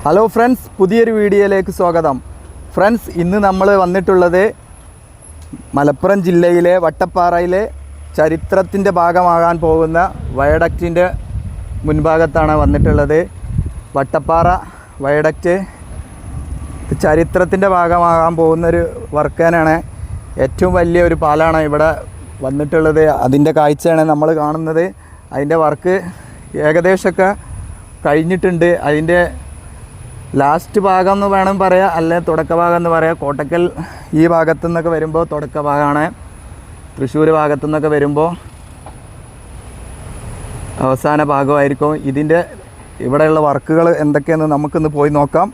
Hello friends, പുതിയൊരു വീഡിയോയിലേക്ക് സ്വാഗതം. ഫ്രണ്ട്സ്, ഇന്ന് നമ്മൾ വന്നിട്ടുള്ളത് മലപ്പുറം ജില്ലയിലെ വട്ടപ്പാറയിലെ ചരിത്രത്തിൻ്റെ ഭാഗമാകാൻ പോകുന്ന വയഡക്റ്റിൻ്റെ മുൻഭാഗത്താണ് വന്നിട്ടുള്ളത്. വട്ടപ്പാറ വയഡക്റ്റ് ചരിത്രത്തിൻ്റെ ഭാഗമാകാൻ പോകുന്നൊരു വർക്കാനാണ്. ഏറ്റവും വലിയ ഒരു പാലാണ് ഇവിടെ വന്നിട്ടുള്ളത്. അതിൻ്റെ കാഴ്ചയാണ് നമ്മൾ കാണുന്നത്. അതിൻ്റെ വർക്ക് ഏകദേശമൊക്കെ കഴിഞ്ഞിട്ടുണ്ട്. അതിൻ്റെ ലാസ്റ്റ് ഭാഗം എന്ന് വേണം പറയാം, അല്ലെങ്കിൽ തുടക്ക ഭാഗം എന്ന് പറയാം. കോട്ടക്കൽ ഈ ഭാഗത്തു നിന്നൊക്കെ വരുമ്പോൾ തുടക്ക ഭാഗമാണ്. തൃശ്ശൂർ ഭാഗത്തു നിന്നൊക്കെ വരുമ്പോൾ അവസാന ഭാഗമായിരിക്കും. ഇതിൻ്റെ ഇവിടെയുള്ള വർക്കുകൾ എന്തൊക്കെയെന്ന് നമുക്കൊന്ന് പോയി നോക്കാം.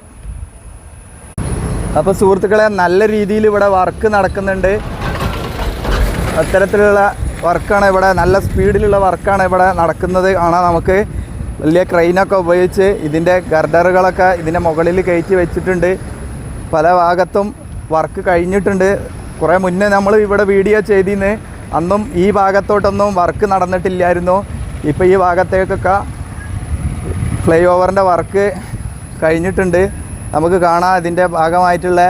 അപ്പോൾ സുഹൃത്തുക്കളെ, നല്ല രീതിയിൽ ഇവിടെ വർക്ക് നടക്കുന്നുണ്ട്. അത്തരത്തിലുള്ള വർക്കാണ് ഇവിടെ, നല്ല സ്പീഡിലുള്ള വർക്കാണ് ഇവിടെ നടക്കുന്നത്. കാണാം, നമുക്ക് വലിയ ക്രെയിനൊക്കെ ഉപയോഗിച്ച് ഇതിൻ്റെ ഗർഡറുകളൊക്കെ ഇതിൻ്റെ മുകളിൽ കയറ്റി വെച്ചിട്ടുണ്ട്. പല ഭാഗത്തും വർക്ക് കഴിഞ്ഞിട്ടുണ്ട്. കുറേ മുന്നേ നമ്മൾ ഇവിടെ വീഡിയോ ചെയ്തിരുന്നു. അന്നും ഈ ഭാഗത്തോട്ടൊന്നും വർക്ക് നടന്നിട്ടില്ലായിരുന്നു. ഇപ്പോൾ ഈ ഭാഗത്തേക്കൊക്കെ ഫ്ലൈ ഓവറിൻ്റെ വർക്ക് കഴിഞ്ഞിട്ടുണ്ട്. നമുക്ക് കാണാം, ഇതിൻ്റെ ഭാഗമായിട്ടുള്ള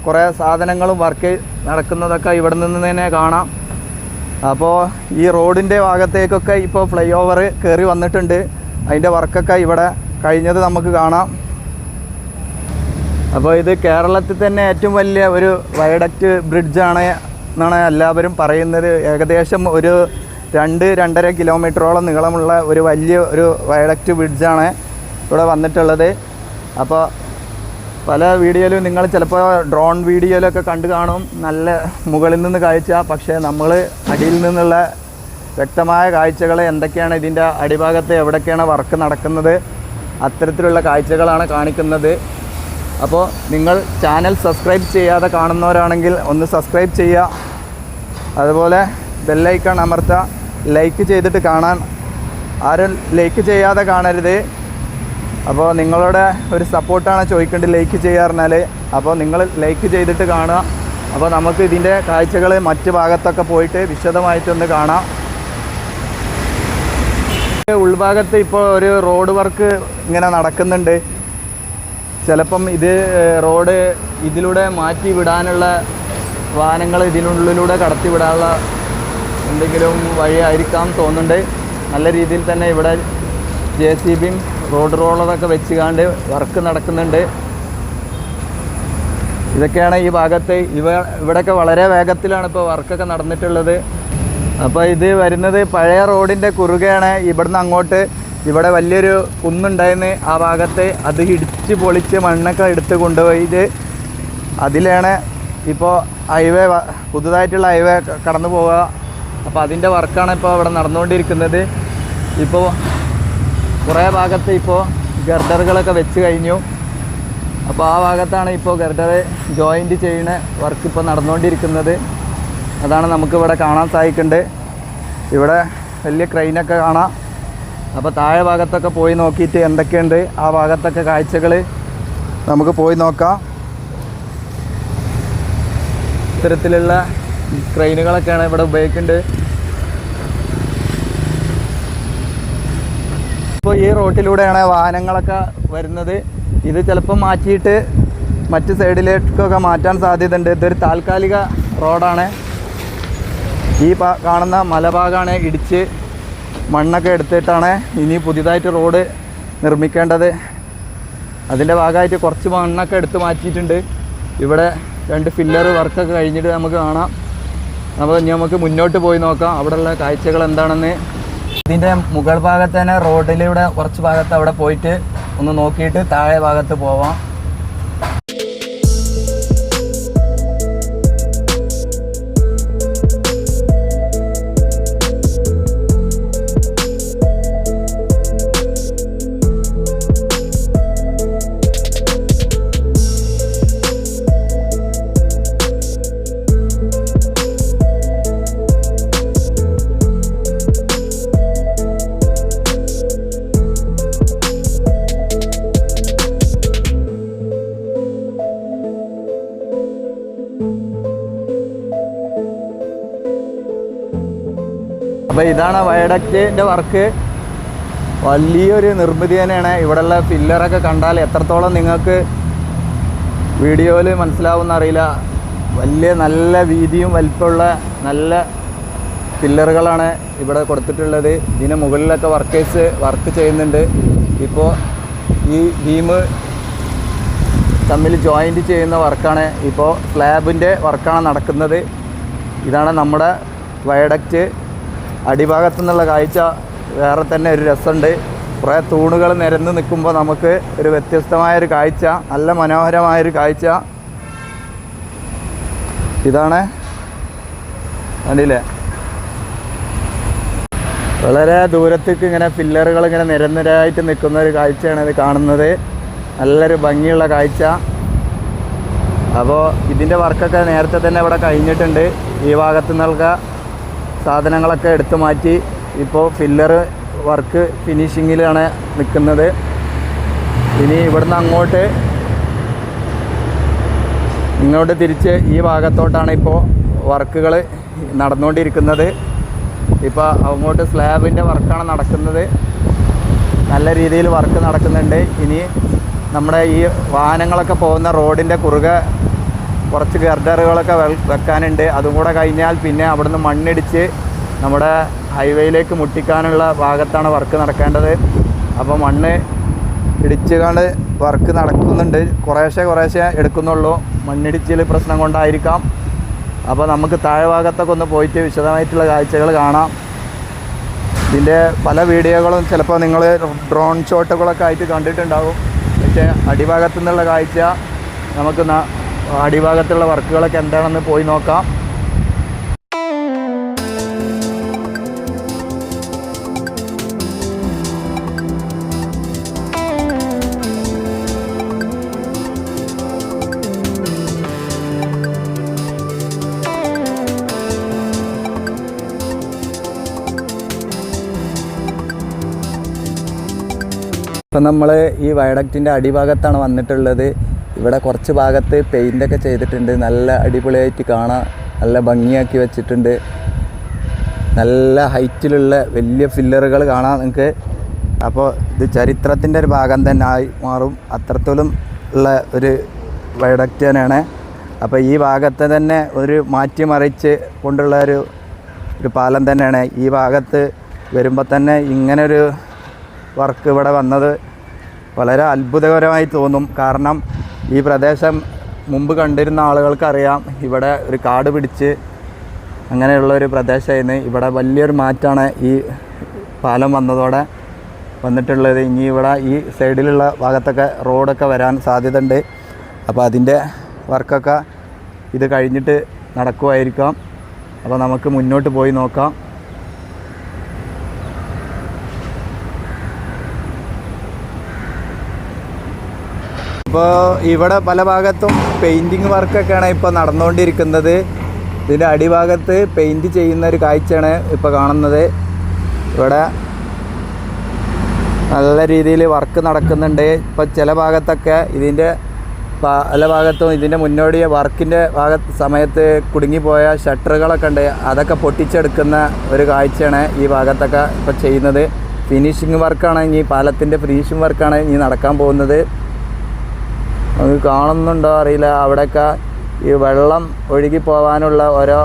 കുറേ സാധനങ്ങളും വർക്ക് നടക്കുന്നതൊക്കെ ഇവിടെ നിന്ന് തന്നെ കാണാം. അപ്പോൾ ഈ റോഡിൻ്റെ ഭാഗത്തേക്കൊക്കെ ഇപ്പോൾ ഫ്ലൈ ഓവർ കയറി വന്നിട്ടുണ്ട്. അതിൻ്റെ വർക്കൊക്കെ ഇവിടെ കഴിഞ്ഞത് നമുക്ക് കാണാം. അപ്പോൾ ഇത് കേരളത്തിൽ തന്നെ ഏറ്റവും വലിയ ഒരു വയഡക്റ്റ് ബ്രിഡ്ജാണ് എന്നാണ് എല്ലാവരും പറയുന്നത്. ഏകദേശം ഒരു 2-2.5 കിലോമീറ്ററോളം നീളമുള്ള ഒരു വലിയ ഒരു വയഡക്റ്റ് ബ്രിഡ്ജാണ് ഇവിടെ വന്നിട്ടുള്ളത്. അപ്പോൾ പല വീഡിയോയിലും നിങ്ങൾ ചിലപ്പോൾ ഡ്രോൺ വീഡിയോയിലൊക്കെ കണ്ടു കാണും, നല്ല മുകളിൽ നിന്ന് കാഴ്ച. പക്ഷേ നമ്മൾ അടിയിൽ നിന്നുള്ള വ്യക്തമായ കാഴ്ചകൾ എന്തൊക്കെയാണ്, ഇതിൻ്റെ അടിഭാഗത്ത് എവിടെയൊക്കെയാണ് വർക്ക് നടക്കുന്നത്, അത്തരത്തിലുള്ള കാഴ്ചകളാണ് കാണിക്കുന്നത്. അപ്പോൾ നിങ്ങൾ ചാനൽ സബ്സ്ക്രൈബ് ചെയ്യാതെ കാണുന്നവരാണെങ്കിൽ ഒന്ന് സബ്സ്ക്രൈബ് ചെയ്യുക. അതുപോലെ ബെല്ലൈക്കൺ അമർത്തുക. ലൈക്ക് ചെയ്തിട്ട് കാണാൻ ആരും ലൈക്ക് ചെയ്യാതെ കാണരുത്. അപ്പോൾ നിങ്ങളുടെ ഒരു സപ്പോർട്ടാണ് ചോദിക്കേണ്ടത്, ലൈക്ക് ചെയ്യാറുണ്ടാൽ. അപ്പോൾ നിങ്ങൾ ലൈക്ക് ചെയ്തിട്ട് കാണുക. അപ്പോൾ നമുക്ക് ഇതിൻ്റെ കാഴ്ചകൾ മറ്റ് ഭാഗത്തൊക്കെ പോയിട്ട് വിശദമായിട്ടൊന്ന് കാണാം. ഉൾഭാഗത്ത് ഇപ്പോൾ ഒരു റോഡ് വർക്ക് ഇങ്ങനെ നടക്കുന്നുണ്ട്. ചിലപ്പം ഇത് റോഡ് ഇതിലൂടെ മാറ്റി വിടാനുള്ള വാഹനങ്ങൾ ഇതിനുള്ളിലൂടെ കടത്തി വിടാനുള്ള എന്തെങ്കിലും വഴിയായിരിക്കാം തോന്നുന്നുണ്ട്. നല്ല രീതിയിൽ തന്നെ ഇവിടെ JCBയും റോഡ് റോളറൊക്കെ വെച്ചുകാണ്ട് വർക്ക് നടക്കുന്നുണ്ട്. ഇതൊക്കെയാണ് ഈ ഭാഗത്ത്. ഇവിടെയൊക്കെ വളരെ വേഗത്തിലാണ് ഇപ്പോൾ വർക്കൊക്കെ നടന്നിട്ടുള്ളത്. അപ്പോൾ ഇത് വരുന്നത് പഴയ റോഡിൻ്റെ കുറുകയാണ്. ഇവിടുന്ന് അങ്ങോട്ട് ഇവിടെ വലിയൊരു കുന്നുണ്ടായിരുന്നു ആ ഭാഗത്ത്. അത് ഇടിച്ച് പൊളിച്ച് മണ്ണൊക്കെ എടുത്ത് കൊണ്ടുപോയിട്ട് അതിലാണ് ഇപ്പോൾ ഹൈവേ, പുതുതായിട്ടുള്ള ഹൈവേ കടന്നു പോവുക. അപ്പോൾ അതിൻ്റെ വർക്കാണ് ഇപ്പോൾ ഇവിടെ നടന്നുകൊണ്ടിരിക്കുന്നത്. ഇപ്പോൾ കുറേ ഭാഗത്ത് ഇപ്പോൾ ഗർഡറുകളൊക്കെ വെച്ച് കഴിഞ്ഞു. അപ്പോൾ ആ ഭാഗത്താണ് ഇപ്പോൾ ഗർഡർ ജോയിൻറ്റ് ചെയ്യുന്ന വർക്ക് ഇപ്പോൾ നടന്നുകൊണ്ടിരിക്കുന്നത്. അതാണ് നമുക്കിവിടെ കാണാൻ സാധിക്കുന്നുണ്ട്. ഇവിടെ വലിയ ക്രെയിനൊക്കെ കാണാം. അപ്പോൾ താഴെ ഭാഗത്തൊക്കെ പോയി നോക്കിയിട്ട് എന്തൊക്കെയുണ്ട് ആ ഭാഗത്തൊക്കെ കാഴ്ചകൾ നമുക്ക് പോയി നോക്കാം. ഇത്തരത്തിലുള്ള ക്രെയിനുകളൊക്കെയാണ് ഇവിടെ ഉപയോഗിക്കേണ്ടത്. ഇപ്പോൾ ഈ റോട്ടിലൂടെയാണ് വാഹനങ്ങളൊക്കെ വരുന്നത്. ഇത് ചിലപ്പോൾ മാറ്റിയിട്ട് മറ്റ് സൈഡിലേക്കൊക്കെ മാറ്റാൻ സാധ്യതയുണ്ട്. ഇതൊരു താൽക്കാലിക റോഡാണ്. ഈ കാണുന്ന മലഭാഗമാണ് ഇടിച്ച് മണ്ണൊക്കെ എടുത്തിട്ടാണ് ഇനി പുതിയതായിട്ട് റോഡ് നിർമ്മിക്കേണ്ടത്. അതിൻ്റെ ഭാഗമായിട്ട് കുറച്ച് മണ്ണൊക്കെ എടുത്ത് മാറ്റിയിട്ടുണ്ട്. ഇവിടെ 2 ഫില്ലർ വർക്കൊക്കെ കഴിഞ്ഞിട്ട് നമുക്ക് കാണാം. അപ്പോൾ ഇനി നമുക്ക് മുന്നോട്ട് പോയി നോക്കാം അവിടെയുള്ള കാഴ്ചകൾ എന്താണെന്ന്. ഇതിൻ്റെ മുകൾ ഭാഗത്ത് തന്നെ റോഡിലൂടെ കുറച്ച് ഭാഗത്ത് അവിടെ പോയിട്ട് ഒന്ന് നോക്കിയിട്ട് താഴെ ഭാഗത്ത് പോവാം. അപ്പോൾ ഇതാണ് വയഡക്റ്റിൻ്റെ വർക്ക്. വലിയൊരു നിർമ്മിതി തന്നെയാണ്. ഇവിടെയുള്ള പില്ലറൊക്കെ കണ്ടാൽ എത്രത്തോളം നിങ്ങൾക്ക് വീഡിയോയിൽ മനസ്സിലാവുമെന്ന് അറിയില്ല. വലിയ നല്ല വീതിയും വലിപ്പമുള്ള നല്ല പില്ലറുകളാണ് ഇവിടെ കൊടുത്തിട്ടുള്ളത്. ഇതിന് മുകളിലൊക്കെ വർക്കേഴ്സ് വർക്ക് ചെയ്യുന്നുണ്ട്. ഇപ്പോൾ ഈ ബീം തമ്മിൽ ജോയിൻറ്റ് ചെയ്യുന്ന വർക്കാണ്. ഇപ്പോൾ സ്ലാബിൻ്റെ വർക്കാണ് നടക്കുന്നത്. ഇതാണ് നമ്മുടെ വയഡക്റ്റ്. അടിഭാഗത്തു നിന്നുള്ള കാഴ്ച വേറെ തന്നെ ഒരു രസമുണ്ട്. കുറേ തൂണുകൾ നിരന്ന് നിൽക്കുമ്പോൾ നമുക്ക് ഒരു വ്യത്യസ്തമായൊരു കാഴ്ച, നല്ല മനോഹരമായൊരു കാഴ്ച. ഇതാണ് കണ്ടില്ലേ, വളരെ ദൂരത്തേക്ക് ഇങ്ങനെ പില്ലറുകൾ ഇങ്ങനെ നിരനിരായിട്ട് നിൽക്കുന്ന ഒരു കാഴ്ചയാണ് ഇത് കാണുന്നത്. നല്ലൊരു ഭംഗിയുള്ള കാഴ്ച. അപ്പോൾ ഇതിൻ്റെ വർക്കൊക്കെ നേരത്തെ തന്നെ ഇവിടെ കഴിഞ്ഞിട്ടുണ്ട്. ഈ ഭാഗത്തു നിന്നുള്ള സാധനങ്ങളൊക്കെ എടുത്തു മാറ്റി ഇപ്പോൾ ഫില്ലർ വർക്ക് ഫിനിഷിങ്ങിലാണ് നിൽക്കുന്നത്. ഇനി ഇവിടുന്ന് ഇങ്ങോട്ട് തിരിച്ച് ഈ ഭാഗത്തോട്ടാണ് ഇപ്പോൾ വർക്കുകൾ നടന്നുകൊണ്ടിരിക്കുന്നത്. ഇപ്പോൾ അങ്ങോട്ട് സ്ലാബിൻ്റെ വർക്കാണ് നടക്കുന്നത്. നല്ല രീതിയിൽ വർക്ക് നടക്കുന്നുണ്ട്. ഇനി നമ്മുടെ ഈ വാഹനങ്ങളൊക്കെ പോകുന്ന റോഡിൻ്റെ കുറുകെ കുറച്ച് ഗർഡറുകളൊക്കെ വെക്കാനുണ്ട്. അതും കൂടെ കഴിഞ്ഞാൽ പിന്നെ അവിടുന്ന് മണ്ണിടിച്ച് നമ്മുടെ ഹൈവേയിലേക്ക് മുട്ടിക്കാനുള്ള ഭാഗത്താണ് വർക്ക് നടക്കേണ്ടത്. അപ്പോൾ മണ്ണ് ഇടിച്ചുകൊണ്ട് വർക്ക് നടക്കുന്നുണ്ട്. കുറേശ്ശെ എടുക്കുന്നുള്ളൂ. മണ്ണിടിച്ചിൽ പ്രശ്നം കൊണ്ടായിരിക്കാം. അപ്പോൾ നമുക്ക് താഴെ ഭാഗത്തൊക്കെ ഒന്ന് പോയിട്ട് വിശദമായിട്ടുള്ള കാഴ്ചകൾ കാണാം. ഇതിൻ്റെ പല വീഡിയോകളും ചിലപ്പോൾ നിങ്ങൾ ഡ്രോൺ ഷോട്ടുകളൊക്കെ ആയിട്ട് കണ്ടിട്ടുണ്ടാകും. പക്ഷേ അടിഭാഗത്തു നിന്നുള്ള കാഴ്ച നമുക്ക് അടിഭാഗത്തുള്ള വർക്കുകളൊക്കെ എന്താണെന്ന് പോയി നോക്കാം. ഇപ്പം നമ്മൾ ഈ വയഡക്റ്റിൻ്റെ അടിഭാഗത്താണ് വന്നിട്ടുള്ളത്. ഇവിടെ കുറച്ച് ഭാഗത്ത് പെയിൻ്റൊക്കെ ചെയ്തിട്ടുണ്ട്. നല്ല അടിപൊളിയായിട്ട് കാണാൻ നല്ല ഭംഗിയാക്കി വെച്ചിട്ടുണ്ട്. നല്ല ഹൈറ്റിലുള്ള വലിയ ഫില്ലറുകൾ കാണാം നിങ്ങൾക്ക്. അപ്പോൾ ഇത് ചരിത്രത്തിൻ്റെ ഒരു ഭാഗം തന്നെ ആയി മാറും. അത്രത്തോളം ഉള്ള ഒരു വയഡക്റ്റ് തന്നെയാണ്. അപ്പോൾ ഈ ഭാഗത്തെ തന്നെ ഒരു മാറ്റിമറിച്ച് കൊണ്ടുള്ള ഒരു പാലം തന്നെയാണ്. ഈ ഭാഗത്ത് വരുമ്പോൾ തന്നെ ഇങ്ങനൊരു വർക്ക് ഇവിടെ വന്നത് വളരെ അത്ഭുതകരമായി തോന്നും. കാരണം ഈ പ്രദേശം മുമ്പ് കണ്ടിരുന്ന ആളുകൾക്കറിയാം, ഇവിടെ ഒരു കാട് പിടിച്ച് അങ്ങനെയുള്ളൊരു പ്രദേശമായിരുന്നു. ഇവിടെ വലിയൊരു മാറ്റമാണ് ഈ പാലം വന്നതോടെ വന്നിട്ടുള്ളത്. ഇനി ഇവിടെ ഈ സൈഡിലുള്ള ഭാഗത്തൊക്കെ റോഡൊക്കെ വരാൻ സാധ്യതയുണ്ട്. അപ്പോൾ അതിൻ്റെ വർക്കൊക്കെ ഇത് കഴിഞ്ഞിട്ട് നടക്കുമായിരിക്കാം. അപ്പോൾ നമുക്ക് മുന്നോട്ട് പോയി നോക്കാം. ഇപ്പോൾ ഇവിടെ പല ഭാഗത്തും പെയിൻറ്റിങ് വർക്കൊക്കെയാണ് ഇപ്പോൾ നടന്നുകൊണ്ടിരിക്കുന്നത്. ഇതിൻ്റെ അടിഭാഗത്ത് പെയിൻറ്റ് ചെയ്യുന്ന ഒരു കാഴ്ചയാണ് ഇപ്പോൾ കാണുന്നത്. ഇവിടെ നല്ല രീതിയിൽ വർക്ക് നടക്കുന്നുണ്ട്. ഇപ്പോൾ ചില ഭാഗത്തൊക്കെ ഇതിൻ്റെ പല ഭാഗത്തും ഇതിൻ്റെ മുന്നോടി വർക്കിൻ്റെ സമയത്ത് കുടുങ്ങിപ്പോയ ഷട്ടറുകളൊക്കെ ഉണ്ട്. അതൊക്കെ പൊട്ടിച്ചെടുക്കുന്ന ഒരു കാഴ്ചയാണ് ഈ ഭാഗത്തൊക്കെ ഇപ്പോൾ ചെയ്യുന്നത്. ഫിനിഷിങ് വർക്കാണ് ഇനി പാലത്തിൻ്റെ ഫിനിഷിങ് വർക്കാണ് ഇനി നടക്കാൻ പോകുന്നത്. നമുക്ക് കാണുന്നുണ്ടോ അറിയില്ല, അവിടെയൊക്കെ ഈ വെള്ളം ഒഴുകി പോകാനുള്ള ഓരോ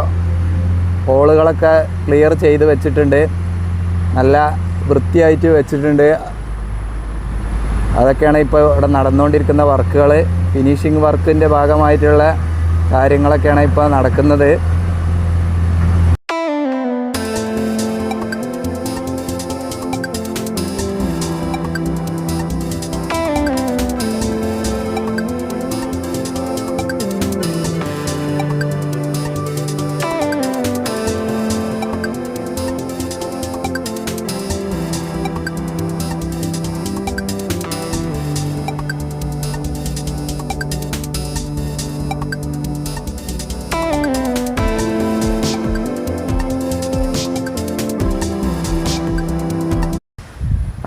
ഹോളുകളൊക്കെ ക്ലിയർ ചെയ്ത് വെച്ചിട്ടുണ്ട്. നല്ല വൃത്തിയായിട്ട് വെച്ചിട്ടുണ്ട്. അതൊക്കെയാണ് ഇപ്പോൾ ഇവിടെ നടന്നുകൊണ്ടിരിക്കുന്ന വർക്കുകൾ. ഫിനിഷിങ് വർക്കിൻ്റെ ഭാഗമായിട്ടുള്ള കാര്യങ്ങളൊക്കെയാണ് ഇപ്പോൾ നടക്കുന്നത്.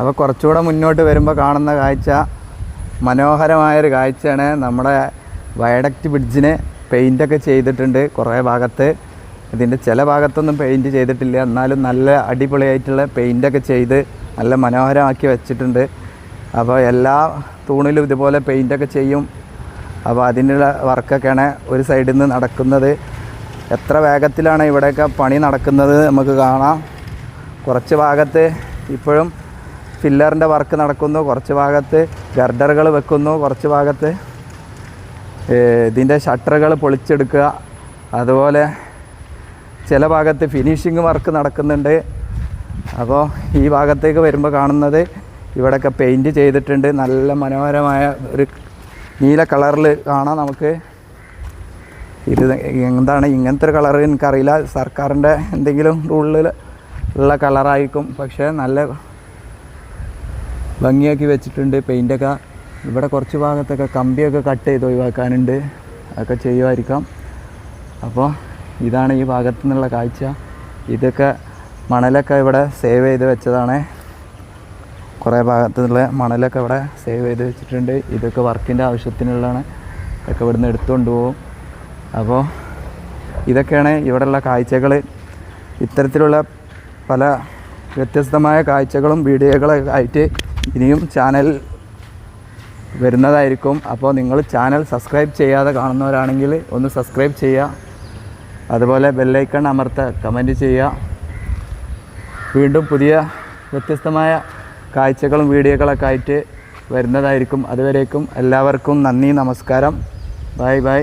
അപ്പോൾ കുറച്ചുകൂടെ മുന്നോട്ട് വരുമ്പോൾ കാണുന്ന കാഴ്ച മനോഹരമായൊരു കാഴ്ചയാണ്. നമ്മുടെ വയഡക്റ്റ് ബ്രിഡ്ജിന് പെയിൻ്റൊക്കെ ചെയ്തിട്ടുണ്ട് കുറേ ഭാഗത്ത്. ഇതിൻ്റെ ചില ഭാഗത്തൊന്നും പെയിൻറ്റ് ചെയ്തിട്ടില്ല, എന്നാലും നല്ല അടിപൊളിയായിട്ടുള്ള പെയിൻ്റൊക്കെ ചെയ്ത് നല്ല മനോഹരമാക്കി വെച്ചിട്ടുണ്ട്. അപ്പോൾ എല്ലാ തൂണിലും ഇതുപോലെ പെയിൻ്റൊക്കെ ചെയ്യും. അപ്പോൾ അതിനുള്ള വർക്കൊക്കെയാണ് ഒരു സൈഡിൽ നിന്ന് നടക്കുന്നത്. എത്ര വേഗത്തിലാണ് ഇവിടെയൊക്കെ പണി നടക്കുന്നത് നമുക്ക് കാണാം. കുറച്ച് ഭാഗത്ത് ഇപ്പോഴും ഫില്ലറിൻ്റെ വർക്ക് നടക്കുന്നു, കുറച്ച് ഭാഗത്ത് ഗർഡറുകൾ വെക്കുന്നു, കുറച്ച് ഭാഗത്ത് ഇതിൻ്റെ ഷട്ടറുകൾ പൊളിച്ചെടുക്കുക, അതുപോലെ ചില ഭാഗത്ത് ഫിനിഷിങ് വർക്ക് നടക്കുന്നുണ്ട്. അപ്പോൾ ഈ ഭാഗത്തേക്ക് വരുമ്പോൾ കാണുന്നത് ഇവിടെയൊക്കെ പെയിൻറ്റ് ചെയ്തിട്ടുണ്ട്. നല്ല മനോഹരമായ ഒരു നീല കളറിൽ കാണാം നമുക്ക്. ഇത് എന്താണ് ഇങ്ങനത്തെ ഒരു കളർ എനിക്കറിയില്ല, സർക്കാരിൻ്റെ എന്തെങ്കിലും റൂളിൽ ഉള്ള കളറായിരിക്കും. പക്ഷേ നല്ല ഭംഗിയാക്കി വെച്ചിട്ടുണ്ട് പെയിൻ്റൊക്കെ. ഇവിടെ കുറച്ച് ഭാഗത്തൊക്കെ കമ്പിയൊക്കെ കട്ട് ചെയ്ത് ഒഴിവാക്കാനുണ്ട്, അതൊക്കെ ചെയ്യുമായിരിക്കാം. അപ്പോൾ ഇതാണ് ഈ ഭാഗത്തു നിന്നുള്ള കാഴ്ച. ഇതൊക്കെ മണലൊക്കെ ഇവിടെ സേവ് ചെയ്ത് വെച്ചതാണ്. കുറേ ഭാഗത്തുനിന്നുള്ള മണലൊക്കെ ഇവിടെ സേവ് ചെയ്ത് വെച്ചിട്ടുണ്ട്. ഇതൊക്കെ വർക്കിൻ്റെ ആവശ്യത്തിനുള്ളതാണ്, ഇതൊക്കെ ഇവിടുന്ന് എടുത്തുകൊണ്ട് പോകും. അപ്പോൾ ഇതൊക്കെയാണ് ഇവിടെയുള്ള കാഴ്ചകൾ. ഇത്തരത്തിലുള്ള പല വ്യത്യസ്തമായ കാഴ്ചകളും വീഡിയോകളൊക്കെ ആയിട്ട് ഇനിയും ചാനൽ വരുന്നതായിരിക്കും. അപ്പോൾ നിങ്ങൾ ചാനൽ സബ്സ്ക്രൈബ് ചെയ്യാതെ കാണുന്നവരാണെങ്കിൽ ഒന്ന് സബ്സ്ക്രൈബ് ചെയ്യുക, അതുപോലെ ബെല്ലൈക്കൺ അമർത്തുക, കമൻറ്റ് ചെയ്യുക. വീണ്ടും പുതിയ വ്യത്യസ്തമായ കാഴ്ചകളും വീഡിയോകളൊക്കെ ആയിട്ട് വരുന്നതായിരിക്കും. അതുവരേക്കും എല്ലാവർക്കും നന്ദി, നമസ്കാരം, ബൈ ബൈ.